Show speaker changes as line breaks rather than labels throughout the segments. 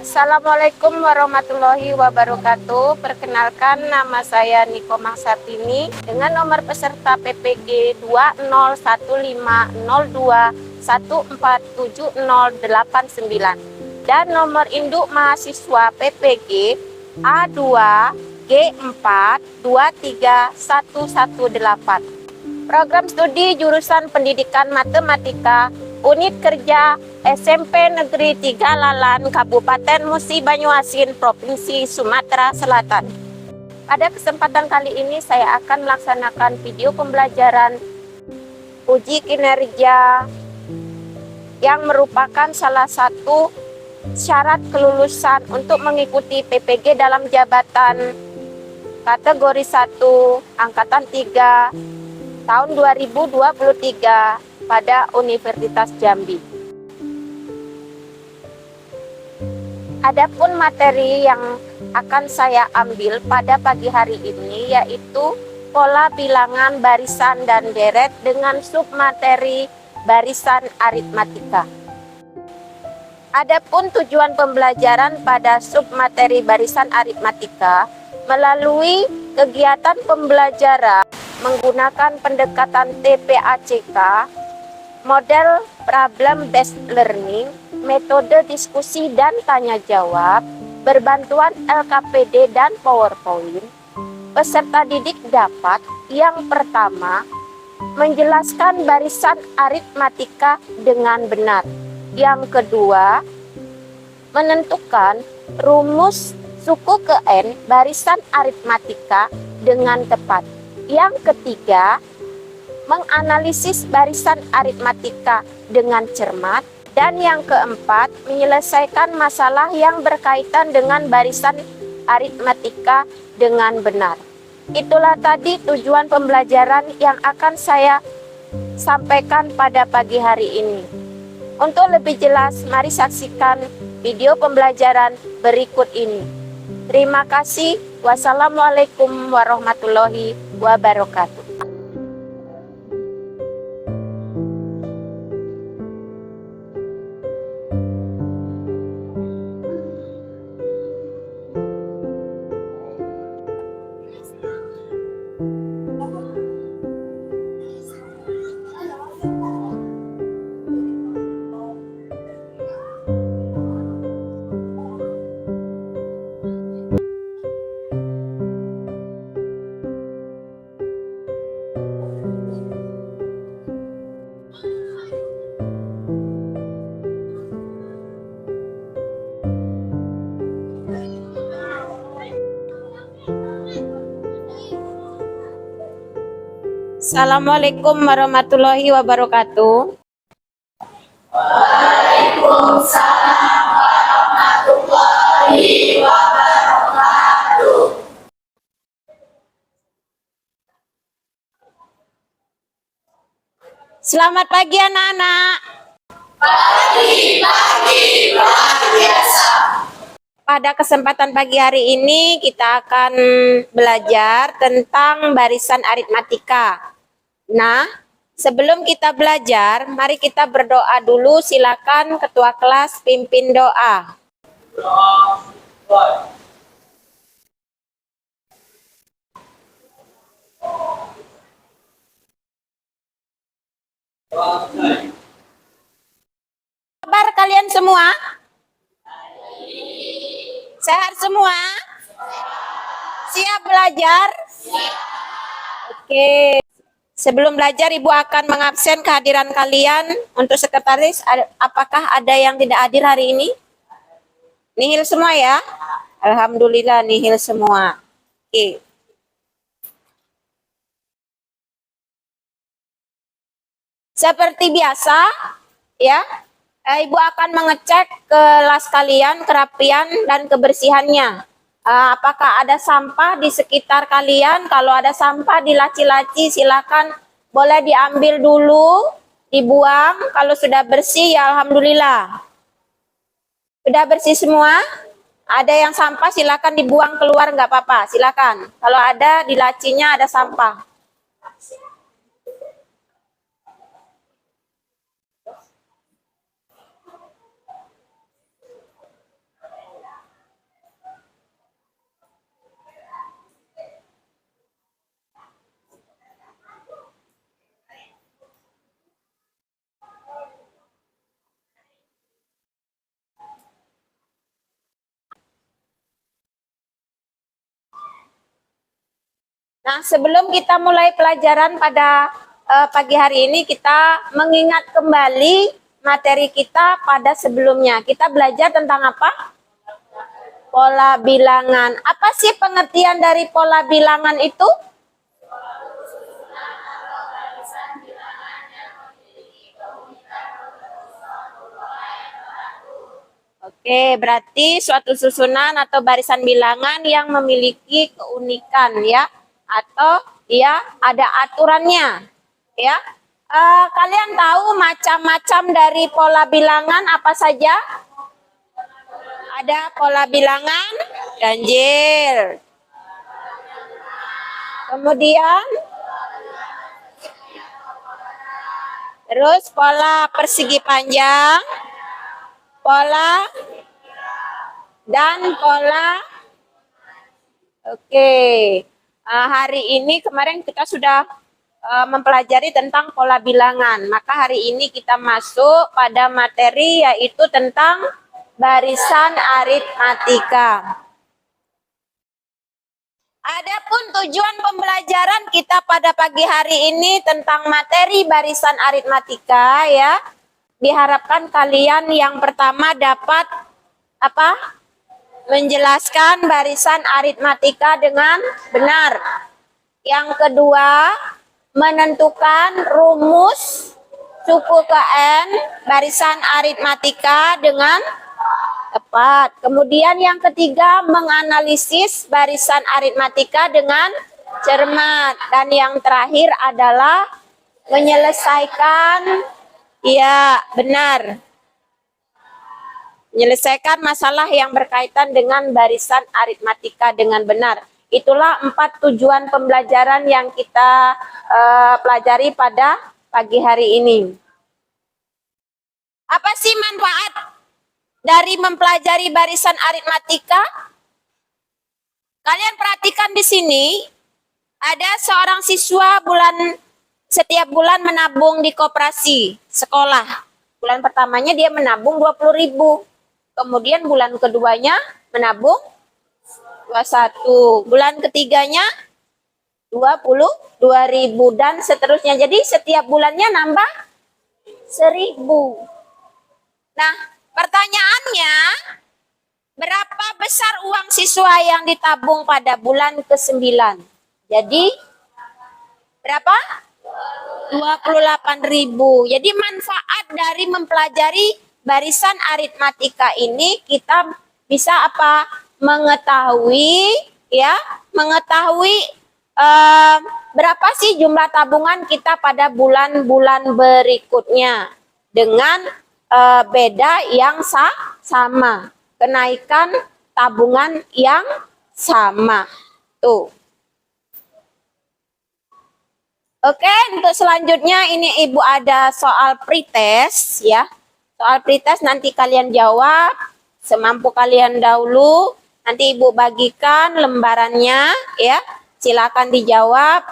Assalamualaikum warahmatullahi wabarakatuh. Perkenalkan, nama saya Niko Mangsartini dengan nomor peserta PPG 2015021470089 dan nomor induk mahasiswa PPG A2G423118. Program studi jurusan Pendidikan Matematika Unit Kerja SMP Negeri 3 Lalan, Kabupaten Musi Banyuasin, Provinsi Sumatera Selatan. Pada kesempatan kali ini saya akan melaksanakan video pembelajaran uji kinerja yang merupakan salah satu syarat kelulusan untuk mengikuti PPG dalam jabatan kategori 1 angkatan 3 tahun 2023 pada Universitas Jambi. Adapun materi yang akan saya ambil pada pagi hari ini yaitu pola bilangan barisan dan deret dengan submateri barisan aritmatika. Adapun tujuan pembelajaran pada submateri barisan aritmatika melalui kegiatan pembelajaran menggunakan pendekatan TPACK, model problem based learning, metode diskusi dan tanya jawab, berbantuan LKPD dan PowerPoint. Peserta didik dapat yang pertama menjelaskan barisan aritmatika dengan benar. Yang kedua, menentukan rumus suku ke N barisan aritmatika dengan tepat. Yang ketiga, menganalisis barisan aritmatika dengan cermat. Dan yang keempat, menyelesaikan masalah yang berkaitan dengan barisan aritmatika dengan benar. Itulah tadi tujuan pembelajaran yang akan saya sampaikan pada pagi hari ini. Untuk lebih jelas, mari saksikan video pembelajaran berikut ini. Terima kasih. Wassalamualaikum warahmatullahi wabarakatuh. Assalamualaikum warahmatullahi wabarakatuh.
Waalaikumsalam warahmatullahi wabarakatuh.
Selamat pagi anak-anak.
Pagi luar biasa.
Pada kesempatan pagi hari ini kita akan belajar tentang barisan aritmatika. Nah, sebelum kita belajar, mari kita berdoa dulu. Silakan ketua kelas pimpin doa. Kabar kalian semua? Sehat semua? Siap belajar? Oke. Sebelum belajar, Ibu akan mengabsen kehadiran kalian. Untuk sekretaris, apakah ada yang tidak hadir hari ini? Nihil semua ya? Alhamdulillah nihil semua. Oke. Seperti biasa, ya, Ibu akan mengecek kelas kalian, kerapian dan kebersihannya. Apakah ada sampah di sekitar kalian? Kalau ada sampah di laci-laci, silakan boleh diambil dulu, dibuang. Kalau sudah bersih, ya alhamdulillah. Sudah bersih semua? Ada yang sampah, silakan dibuang keluar, nggak apa-apa, silakan. Kalau ada di lacinya ada sampah. Nah, sebelum kita mulai pelajaran pada pagi hari ini, kita mengingat kembali materi kita pada sebelumnya. Kita belajar tentang apa? Pola bilangan. Apa sih pengertian dari pola bilangan itu? Oke, berarti suatu susunan atau barisan bilangan yang memiliki keunikan ya, atau ya ada aturannya ya. Kalian tahu macam-macam dari pola bilangan apa saja? Ada pola bilangan ganjil. Kemudian terus pola persegi panjang, pola dan pola. Oke. Hari ini kemarin kita sudah mempelajari tentang pola bilangan. Maka hari ini kita masuk pada materi yaitu tentang barisan aritmatika. Adapun tujuan pembelajaran kita pada pagi hari ini tentang materi barisan aritmatika ya. Diharapkan kalian yang pertama dapat apa? Menjelaskan barisan aritmatika dengan benar. Yang kedua, menentukan rumus suku ke N barisan aritmatika dengan tepat. Kemudian yang ketiga, menganalisis barisan aritmatika dengan cermat. Dan yang terakhir adalah menyelesaikan, ya benar, menyelesaikan masalah yang berkaitan dengan barisan aritmatika dengan benar. Itulah 4 tujuan pembelajaran yang kita pelajari pada pagi hari ini. Apa sih manfaat dari mempelajari barisan aritmatika? Kalian perhatikan di sini, ada seorang siswa setiap bulan menabung di koperasi sekolah. Bulan pertamanya dia menabung 20.000. Kemudian bulan keduanya menabung 21. Bulan ketiganya 22.000 dan seterusnya. Jadi setiap bulannya nambah 1.000. Nah, pertanyaannya, berapa besar uang siswa yang ditabung pada bulan ke-9? Jadi berapa? 28.000. Jadi manfaat dari mempelajari barisan aritmatika ini kita bisa apa? Mengetahui ya, berapa sih jumlah tabungan kita pada bulan-bulan berikutnya dengan beda yang sama, kenaikan tabungan yang sama. Tuh. Oke, untuk selanjutnya ini Ibu ada soal pretest ya. Soal pretest nanti kalian jawab semampu kalian dahulu. Nanti Ibu bagikan lembarannya ya. Silakan dijawab.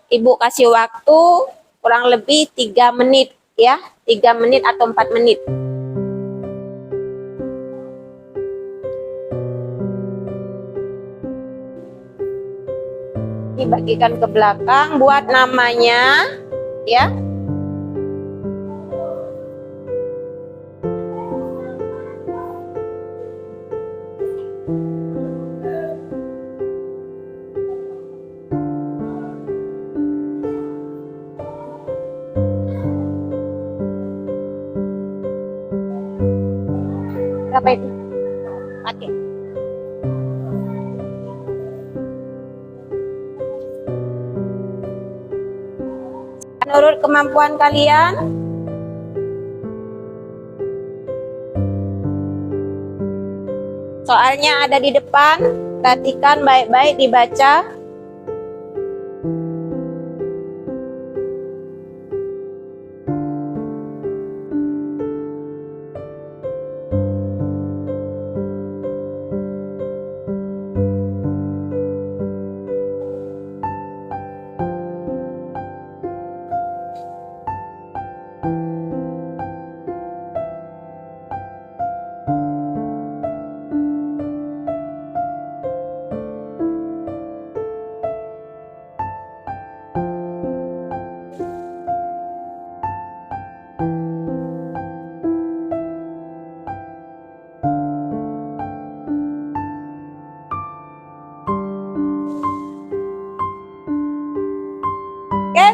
Ibu kasih waktu kurang lebih 3 menit ya. 3 menit atau 4 menit. Dibagikan ke belakang, buat namanya ya. Berapa itu? Oke. Menurut kemampuan kalian, soalnya ada di depan, perhatikan baik-baik dibaca.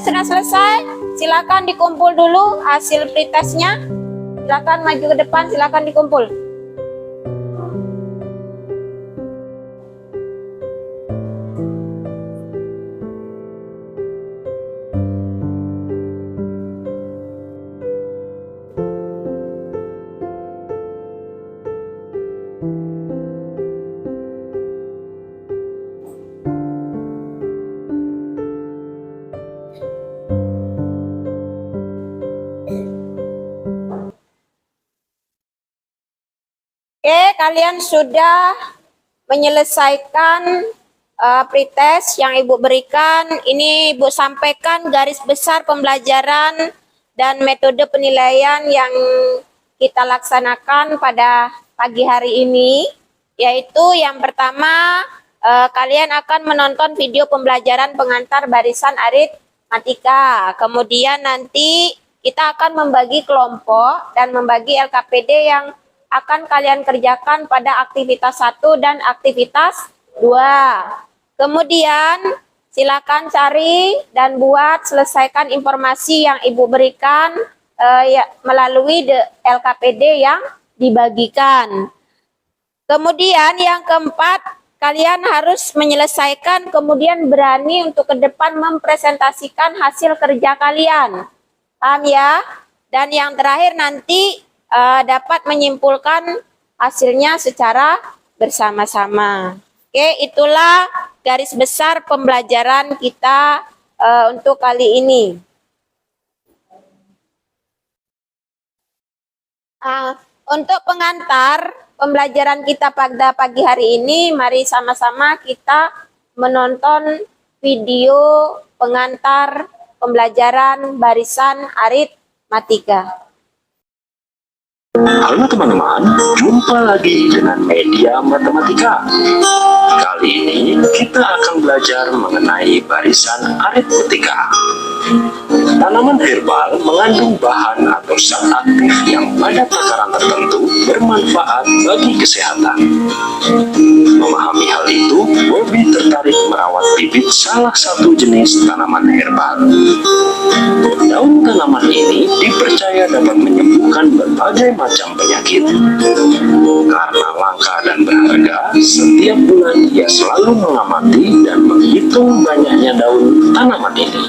sudah selesai, silakan dikumpul dulu hasil pretestnya. Silakan maju ke depan, silakan dikumpul. Oke, kalian sudah menyelesaikan pretest yang Ibu berikan. Ini Ibu sampaikan garis besar pembelajaran dan metode penilaian yang kita laksanakan pada pagi hari ini. Yaitu yang pertama, kalian akan menonton video pembelajaran pengantar barisan aritmatika. Kemudian nanti kita akan membagi kelompok dan membagi LKPD yang akan kalian kerjakan pada aktivitas 1 dan aktivitas 2. Kemudian silakan cari dan buat selesaikan informasi yang Ibu berikan melalui LKPD yang dibagikan. Kemudian yang keempat, kalian harus menyelesaikan kemudian berani untuk ke depan mempresentasikan hasil kerja kalian. Paham ya? Dan yang terakhir nanti dapat menyimpulkan hasilnya secara bersama-sama. Oke, itulah garis besar pembelajaran kita untuk kali ini. Untuk pengantar pembelajaran kita pada pagi hari ini, mari sama-sama kita menonton video pengantar pembelajaran barisan aritmatika.
Halo teman-teman, jumpa lagi dengan media matematika. Kali ini kita akan belajar mengenai barisan aritmatika. Tanaman herbal mengandung bahan atau zat aktif yang pada takaran tertentu bermanfaat bagi kesehatan. Memahami hal itu, Bobby tertarik merawat bibit salah satu jenis tanaman herbal. Daun tanaman ini dipercaya dapat menyembuhkan berbagai macam penyakit. Karena langka dan berharga, setiap bulan ia selalu mengamati dan menghitung banyaknya daun tanaman ini.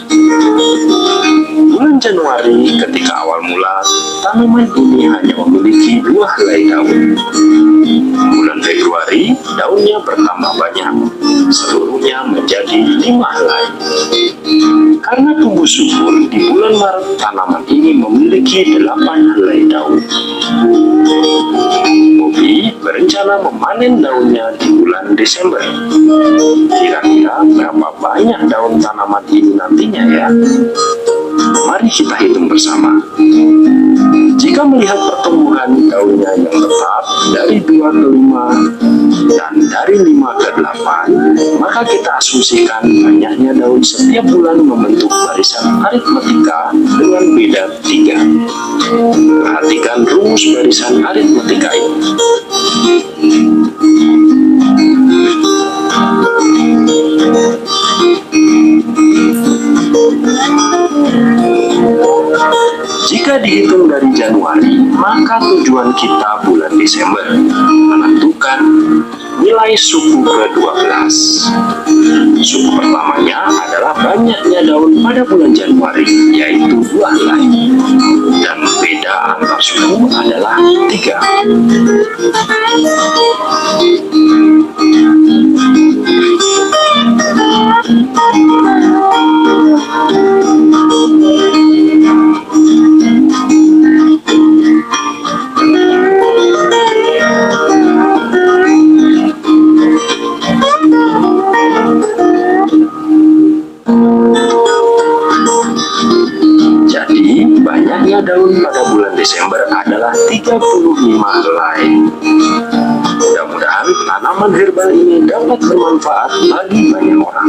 Bulan Januari ketika awal mula, tanaman ini hanya memiliki 2 helai daun. Bulan Februari, daunnya bertambah banyak, seluruhnya menjadi 5 helai. Karena tumbuh subur, di bulan Maret tanaman ini memiliki 8 helai daun. Bobby berencana memanen daunnya di bulan Desember. Kira-kira berapa banyak daun tanaman ini nantinya ya? Mari kita hitung bersama. Jika melihat pertumbuhan daunnya yang tetap dari 2 ke 5 dan dari 5 ke 8, maka kita asumsikan banyaknya daun setiap bulan membentuk barisan aritmatika dengan beda 3. Perhatikan rumus barisan aritmatika ini. Jika dihitung dari Januari, maka tujuan kita bulan Desember, menentukan nilai suku ke-12. Suku pertamanya adalah banyaknya daun pada bulan Januari, yaitu 2 helai. Dan beda antar suku adalah 3. Jadi, banyaknya daun pada bulan Desember adalah 35 helai. Mudah-mudahan tanaman herbal ini dapat bermanfaat bagi banyak orang.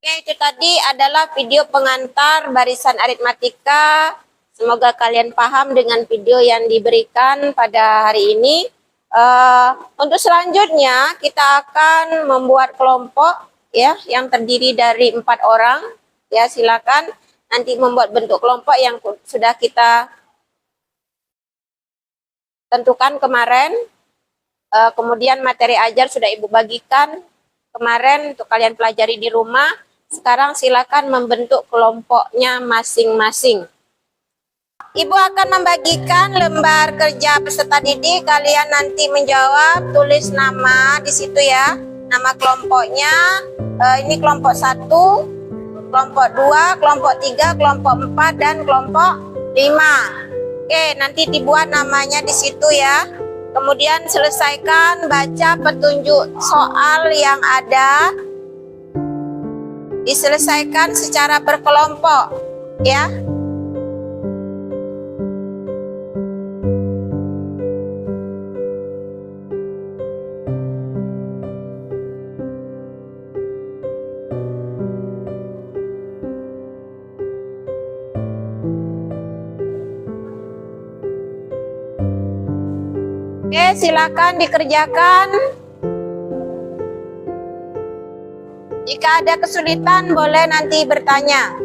Oke, itu tadi adalah video pengantar barisan aritmatika. Semoga kalian paham dengan video yang diberikan pada hari ini. Untuk selanjutnya kita akan membuat kelompok ya yang terdiri dari 4 orang. Ya, silakan nanti membuat bentuk kelompok yang sudah kita tentukan kemarin. Kemudian materi ajar sudah Ibu bagikan kemarin untuk kalian pelajari di rumah. Sekarang silakan membentuk kelompoknya masing-masing. Ibu akan membagikan lembar kerja peserta didik. Kalian nanti menjawab, tulis nama di situ ya. Nama kelompoknya. Ini kelompok 1, kelompok 2, kelompok 3, kelompok 4, dan kelompok 5. Oke, nanti dibuat namanya di situ ya. Kemudian selesaikan baca petunjuk soal yang ada. Diselesaikan secara berkelompok ya. Oke, silakan dikerjakan. Jika ada kesulitan, boleh nanti bertanya.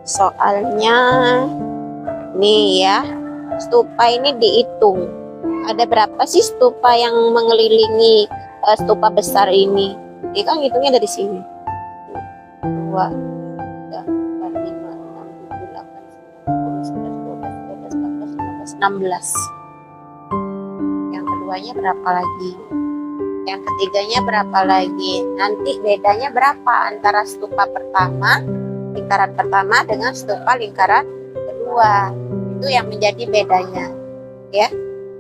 Soalnya nih ya, stupa ini dihitung. Ada berapa sih stupa yang mengelilingi stupa besar ini? Ini kan hitungnya dari sini. 2, 3, 4, 5, 6, 7, 8, 9, 10, 11, 12, 13, 14, 15, 16. Yang keduanya berapa lagi? Yang ketiganya berapa lagi? Nanti bedanya berapa antara stupa pertama, lingkaran pertama dengan stupa lingkaran kedua? Itu yang menjadi bedanya. Ya,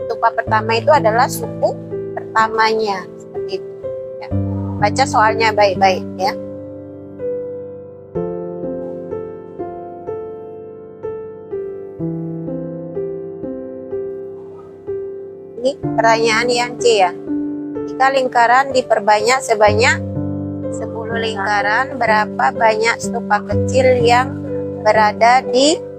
stupa pertama itu adalah suku pertamanya, seperti itu. Ya. Baca soalnya baik-baik ya. Ini pertanyaan yang C ya. Jika lingkaran diperbanyak sebanyak 10 lingkaran, berapa banyak stupa kecil yang berada di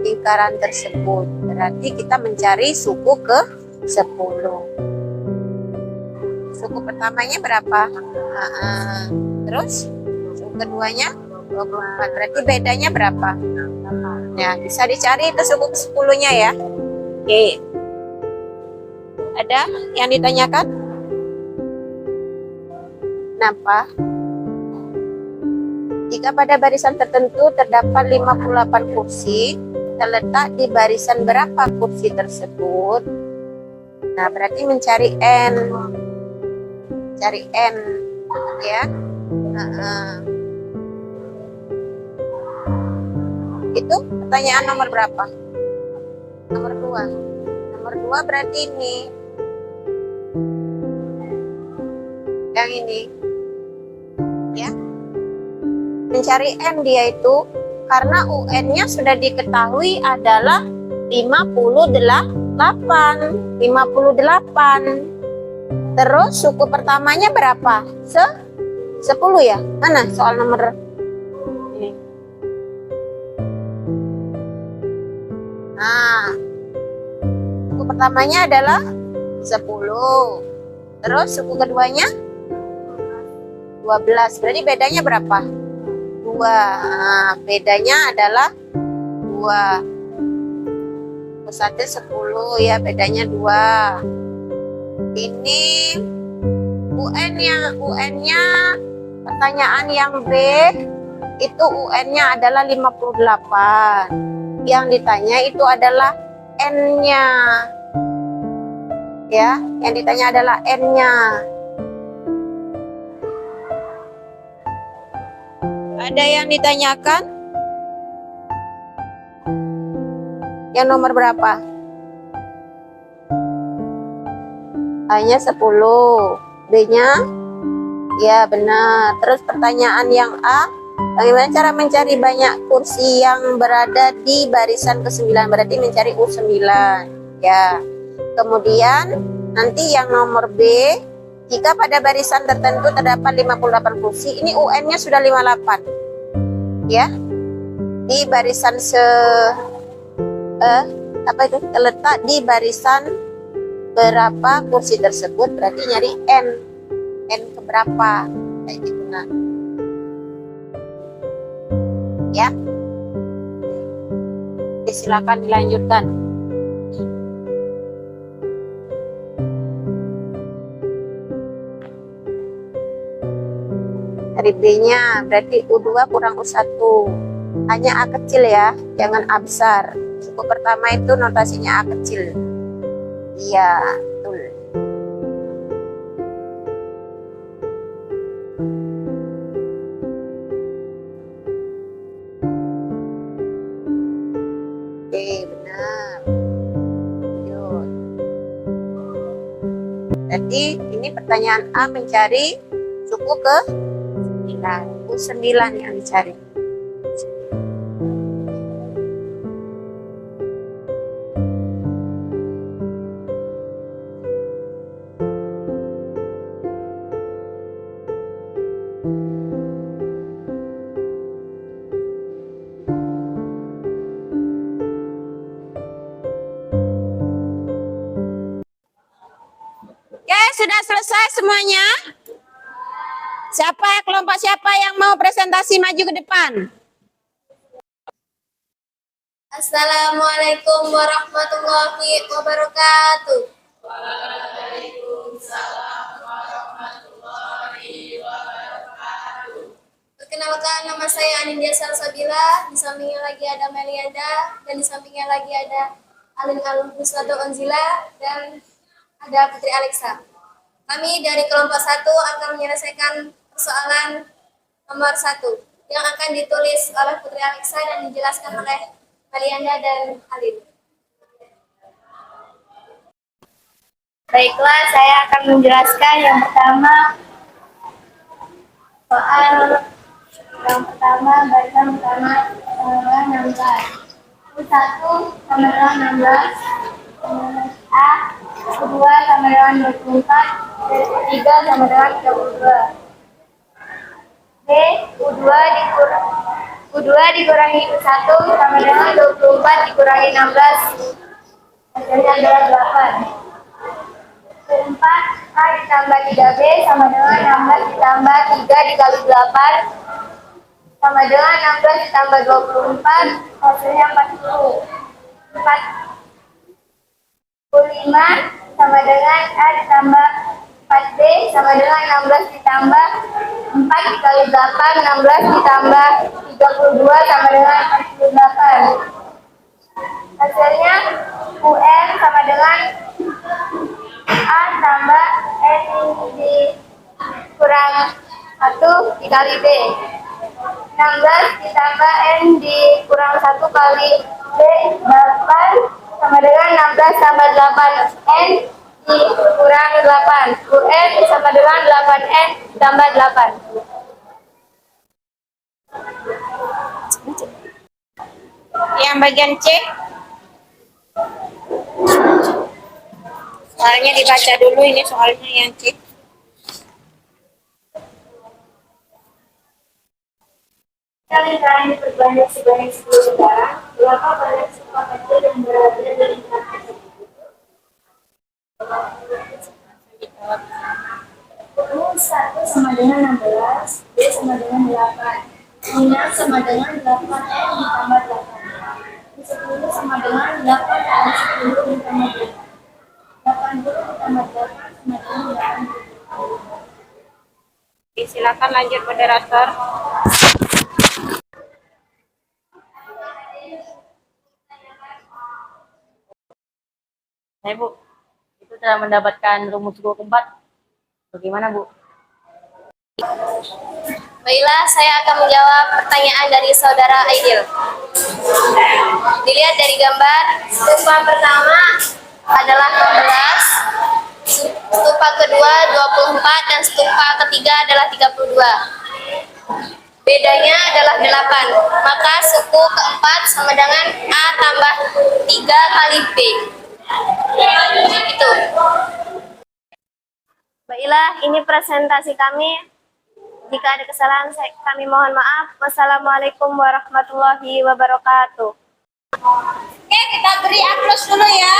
lingkaran tersebut? Berarti kita mencari suku ke 10. Suku pertamanya berapa? Terus suku keduanya 24. Berarti bedanya berapa? Ya, bisa dicari itu suku ke-10-nya ya. Oke. Ada yang ditanyakan? Kenapa? Jika pada barisan tertentu terdapat 58 kursi, terletak di barisan berapa kursi tersebut? Nah, berarti mencari N. Cari N, ya. Itu pertanyaan nomor berapa? Nomor 2. Nomor 2 berarti ini. Yang ini. Ya. Mencari N dia itu karena UN-nya sudah diketahui adalah 58. Terus suku pertamanya berapa? 10 ya? Mana soal nomor ini? Nah, suku pertamanya adalah 10. Terus suku keduanya 12. Berarti bedanya berapa? 2. Nah, bedanya adalah 2. Pusatnya 10 ya, bedanya 2. Ini UN-nya pertanyaan yang B itu UN-nya adalah 58. Yang ditanya itu adalah N-nya. Ya, yang ditanya adalah N-nya. Ada yang ditanyakan? Yang nomor berapa? A-nya 10. B-nya? Ya, benar. Terus pertanyaan yang A, bagaimana cara mencari banyak kursi yang berada di barisan ke-9? Berarti mencari U9. Ya. Kemudian nanti yang nomor B, jika pada barisan tertentu terdapat 58 kursi, ini UN-nya sudah 58. Ya. Di barisan terletak di barisan berapa kursi tersebut, berarti nyari N keberapa kayak gitu. Nah, ya. Oke, silakan dilanjutkan. Dari B-nya berarti U2 kurang U1. Hanya A kecil ya, jangan A besar. Suku pertama itu notasinya A kecil. Iya, betul. Oke, benar. Lanjut. Jadi ini pertanyaan A mencari suku ke 9. U9 yang dicari. Oke, sudah selesai semuanya? Kelompok siapa yang mau presentasi maju ke depan?
Assalamualaikum warahmatullahi wabarakatuh. Perkenalkan, nama saya Anindya Salsabila. Di sampingnya lagi ada Melianda, dan di sampingnya lagi ada Alin Al-Husnado Onzila, dan ada Putri Alexa. Kami dari kelompok 1 akan menyelesaikan persoalan nomor 1 yang akan ditulis oleh Putri Alexa dan dijelaskan oleh Melianda dan Alin. Baiklah, saya akan menjelaskan yang pertama soal barisan pertama sama 16. U1 sama dengan 16, A, U2 sama dengan 24, dan U3 sama dengan 32. B, U2 dikurangi U1 sama dengan 24 dikurangi 16. Hasilnya adalah 8. U4, A ditambah 3B sama dengan 16 ditambah 3 dikali 8 sama dengan 16 ditambah 24, hasilnya 40. 45 sama dengan A ditambah 4B sama dengan 16 ditambah 4 dikali 8, 16 ditambah 32 sama dengan 48. Hasilnya UN sama dengan A tambah N dikurang 1 dikali B. 16 ditambah N dikurang 1 kali B, 8 sama dengan 16 tambah 8 N dikurang 8. UN sama dengan 8N tambah 8.
Yang bagian C, soalnya dibaca dulu ini soalnya yang C.
Lingkaran diperbanyak sebanyak 10 barang. Berapa banyak sifat kecil yang berada di lingkaran tersebut? U 1 sama dengan 16, B sama dengan 8, 6 sama dengan 8N ditambah 8, 10 sama dengan 8 kali 10 ditambah 8, 80 ditambah 8 sama dengan 80.
Silakan lanjut moderator.
Saya Bu, itu telah mendapatkan rumus guru keempat. Bagaimana Bu?
Baiklah, saya akan menjawab pertanyaan dari saudara Aidil. Dilihat dari gambar, stupa pertama adalah 16, stupa kedua 24, dan stupa ketiga adalah 32. Bedanya adalah 8, maka suku keempat sama dengan A tambah 3 kali B. Itu. Baiklah, ini presentasi kami. Jika ada kesalahan, kami mohon maaf. Wassalamualaikum warahmatullahi wabarakatuh.
Oke, kita beri aplaus dulu ya.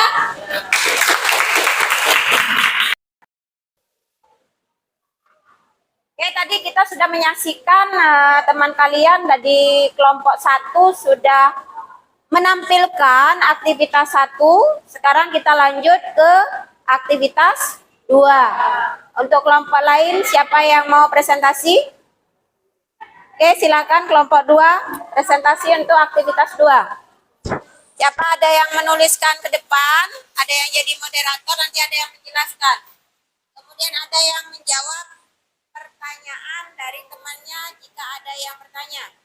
Oke, tadi kita sudah menyaksikan teman kalian dari kelompok 1 sudah menampilkan aktivitas 1. Sekarang kita lanjut ke aktivitas 2. Untuk kelompok lain, siapa yang mau presentasi? Oke, silakan kelompok 2 presentasi untuk aktivitas 2. Siapa ada yang menuliskan ke depan, ada yang jadi moderator, nanti ada yang menjelaskan. Kemudian ada yang menjawab pertanyaan dari temannya jika ada yang bertanya.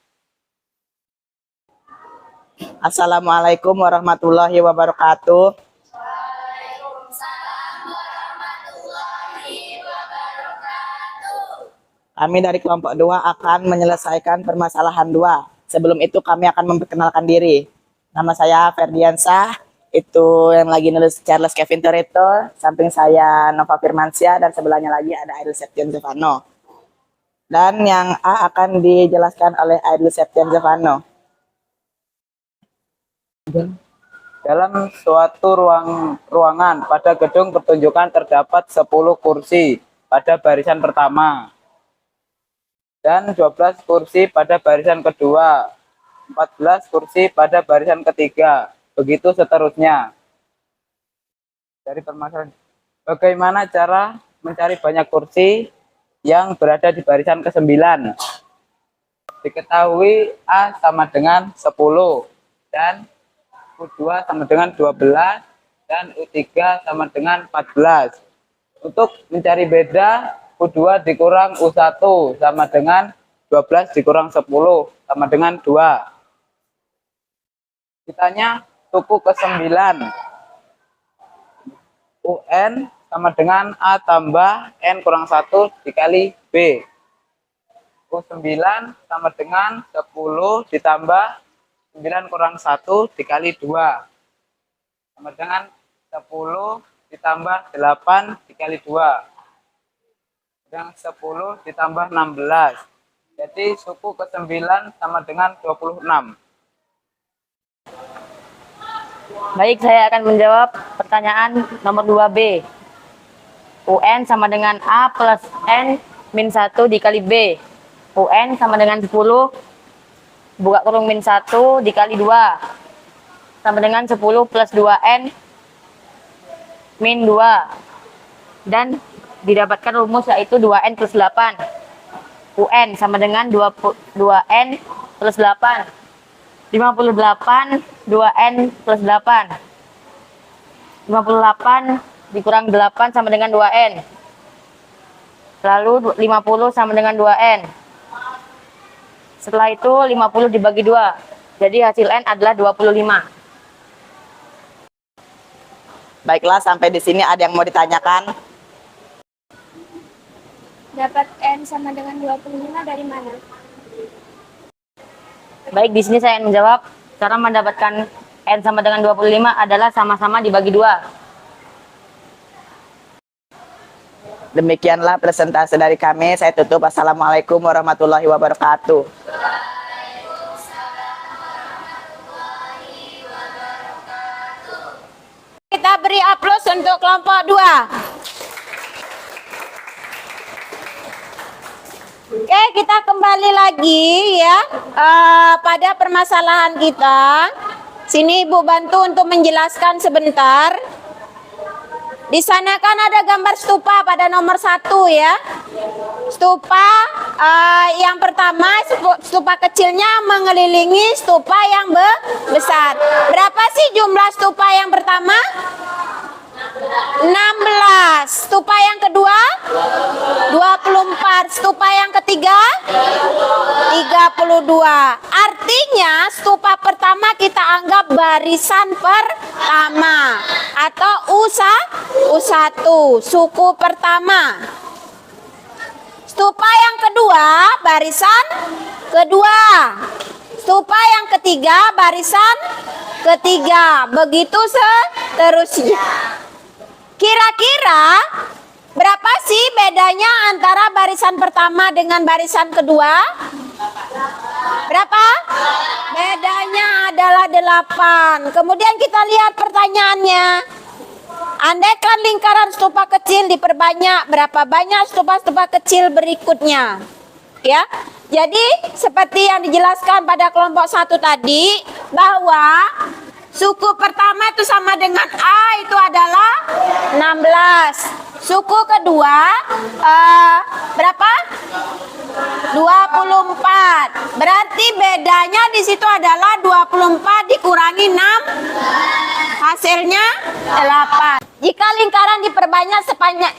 Assalamualaikum warahmatullahi wabarakatuh. Kami dari kelompok 2 akan menyelesaikan permasalahan 2. Sebelum itu kami akan memperkenalkan diri. Nama saya Ferdiansah, itu yang lagi nulis Charles Kevin Toretto, samping saya Nova Firmansyah, dan sebelahnya lagi ada Aidil Septian Zevano. Dan yang A akan dijelaskan oleh Aidil Septian Zevano.
Dalam suatu ruangan pada gedung pertunjukan terdapat 10 kursi pada barisan pertama dan 12 kursi pada barisan kedua, 14 kursi pada barisan ketiga, begitu seterusnya. Dari permasalahan, bagaimana cara mencari banyak kursi yang berada di barisan ke-9? Diketahui A sama dengan 10 dan U2 sama dengan 12 dan U3 sama dengan 14. Untuk mencari beda, U2 dikurang U1 sama dengan 12 dikurang 10 sama dengan 2. Ditanya suku ke-9. UN sama dengan A tambah N kurang 1 dikali B. U9 sama dengan 10 ditambah 9 kurang 1 dikali 2. Sama dengan 10 ditambah 8 dikali 2. Yang 10 ditambah 16. Jadi suku ke-9 sama dengan 26.
Baik, saya akan menjawab pertanyaan nomor 2B. UN sama dengan A plus N min 1 dikali B. UN sama dengan 10 buka kurung min 1 dikali 2 sama dengan 10 plus 2N min 2. Dan didapatkan rumus yaitu 2N plus 8. UN sama dengan 2N plus 8. 58 2N plus 8. 58 dikurang 8 sama dengan 2N. Lalu 50 sama dengan 2N. Setelah itu 50 dibagi 2. Jadi hasil N adalah 25.
Baiklah, sampai di sini ada yang mau ditanyakan?
Dapat N sama dengan 25 dari mana?
Baik, di sini saya menjawab cara mendapatkan N sama dengan 25 adalah sama-sama dibagi 2.
Demikianlah presentasi dari kami. Saya tutup. Assalamualaikum warahmatullahi wabarakatuh.
Kita beri aplaus untuk kelompok 2. Oke, kita kembali lagi ya pada permasalahan kita. Sini Ibu bantu untuk menjelaskan sebentar. Di sana kan ada gambar stupa pada nomor 1 ya. Stupa yang pertama, stupa kecilnya mengelilingi stupa yang besar. Berapa sih jumlah stupa yang pertama? 16. Stupa yang kedua 24. Stupa yang ketiga 32. Artinya stupa pertama kita anggap barisan pertama atau U1, suku pertama. Stupa yang kedua barisan kedua. Stupa yang ketiga barisan ketiga. Begitu seterusnya. Kira-kira berapa sih bedanya antara barisan pertama dengan barisan kedua? Berapa? Bedanya adalah 8. Kemudian kita lihat pertanyaannya. Andaikan lingkaran stupa kecil diperbanyak, berapa banyak stupa-stupa kecil berikutnya? Ya. Jadi seperti yang dijelaskan pada kelompok 1 tadi, bahwa suku pertama itu sama dengan A itu adalah 16. Suku kedua berapa? 24. Berarti bedanya di situ adalah 24 dikurangi 6. Hasilnya 8. Jika lingkaran diperbanyak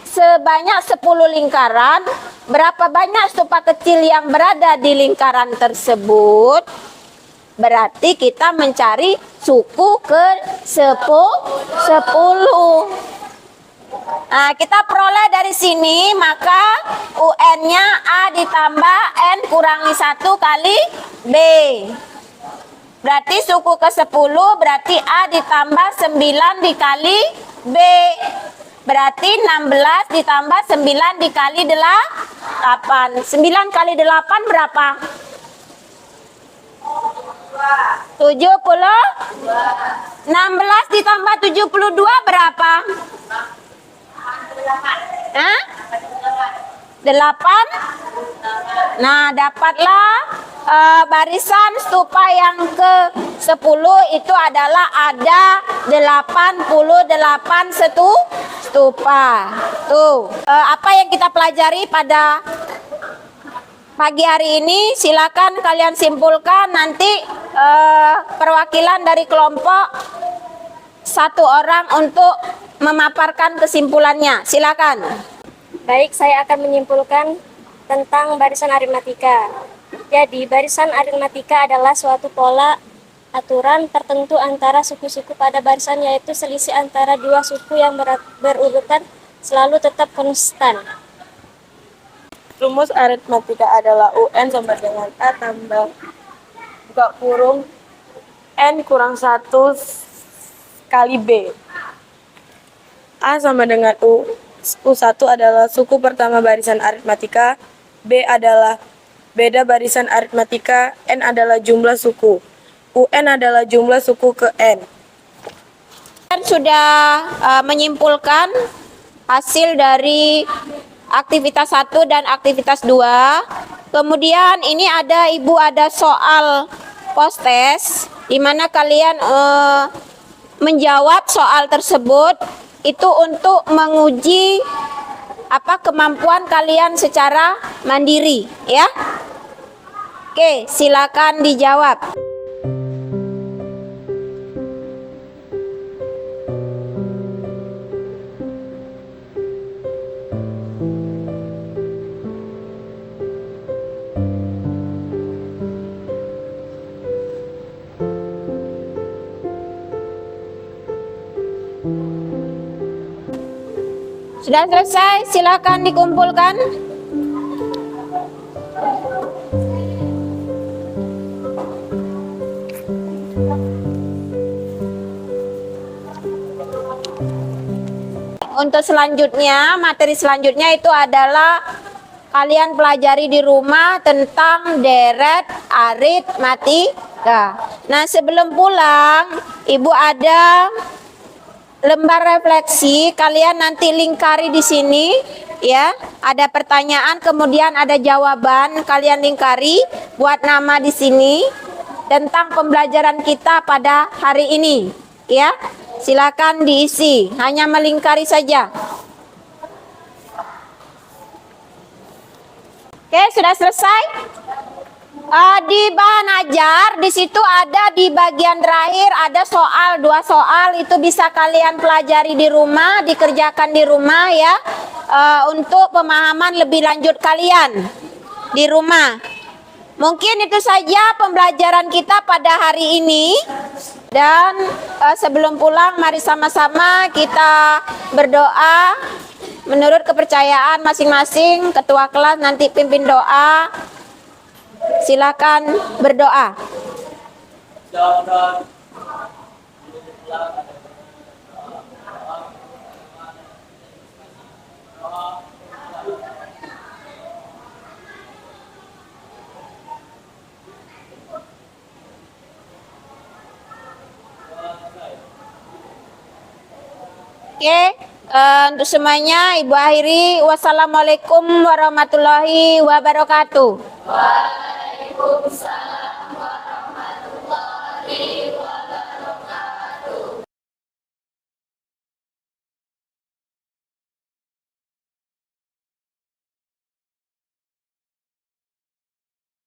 sebanyak 10 lingkaran, berapa banyak stupa kecil yang berada di lingkaran tersebut? Berarti kita mencari suku ke 10. Nah, kita peroleh dari sini, maka UN-nya A ditambah N kurangi 1 kali B. Berarti suku ke 10 berarti A ditambah 9 dikali B. Berarti 16 ditambah 9 dikali 8. 9 kali 8 berapa? 70. 16 ditambah 72 berapa? Hah? 8. Nah, dapatlah barisan stupa yang ke 10 itu adalah ada 88 stupa. Tuh, apa yang kita pelajari pada pagi hari ini? Silakan kalian simpulkan. Nanti perwakilan dari kelompok 1 orang untuk memaparkan kesimpulannya. Silakan.
Baik, saya akan menyimpulkan tentang barisan aritmatika. Jadi, barisan aritmatika adalah suatu pola aturan tertentu antara suku-suku pada barisan, yaitu selisih antara dua suku yang berurutan selalu tetap konstan.
Rumus aritmatika adalah UN sama dengan A tambah buka kurung N kurang 1 kali B. A sama dengan U1 adalah suku pertama barisan aritmatika, B adalah beda barisan aritmatika, N adalah jumlah suku. UN adalah jumlah suku ke N.
Kalian sudah menyimpulkan hasil dari aktivitas 1 dan aktivitas 2. Kemudian ini ada soal post test di mana kalian menjawab soal tersebut itu untuk menguji kemampuan kalian secara mandiri, ya. Oke, silakan dijawab. Sudah selesai, silakan dikumpulkan. Untuk selanjutnya, materi selanjutnya itu adalah kalian pelajari di rumah tentang deret aritmatika. Nah, sebelum pulang, Ibu ada lembar refleksi, kalian nanti lingkari di sini, ya. Ada pertanyaan, kemudian ada jawaban, kalian lingkari, buat nama di sini tentang pembelajaran kita pada hari ini, ya. Silakan diisi, hanya melingkari saja. Oke, sudah selesai. Di bahan ajar di situ ada di bagian terakhir ada soal, 2 soal, itu bisa kalian pelajari di rumah, dikerjakan di rumah, ya, untuk pemahaman lebih lanjut kalian di rumah. Mungkin itu saja pembelajaran kita pada hari ini. Dan sebelum pulang, mari sama-sama kita berdoa menurut kepercayaan masing-masing. Ketua kelas nanti pimpin doa. Silakan berdoa. Oke, untuk semuanya Ibu akhiri. Wassalamualaikum warahmatullahi wabarakatuh. Waalaikumsalam.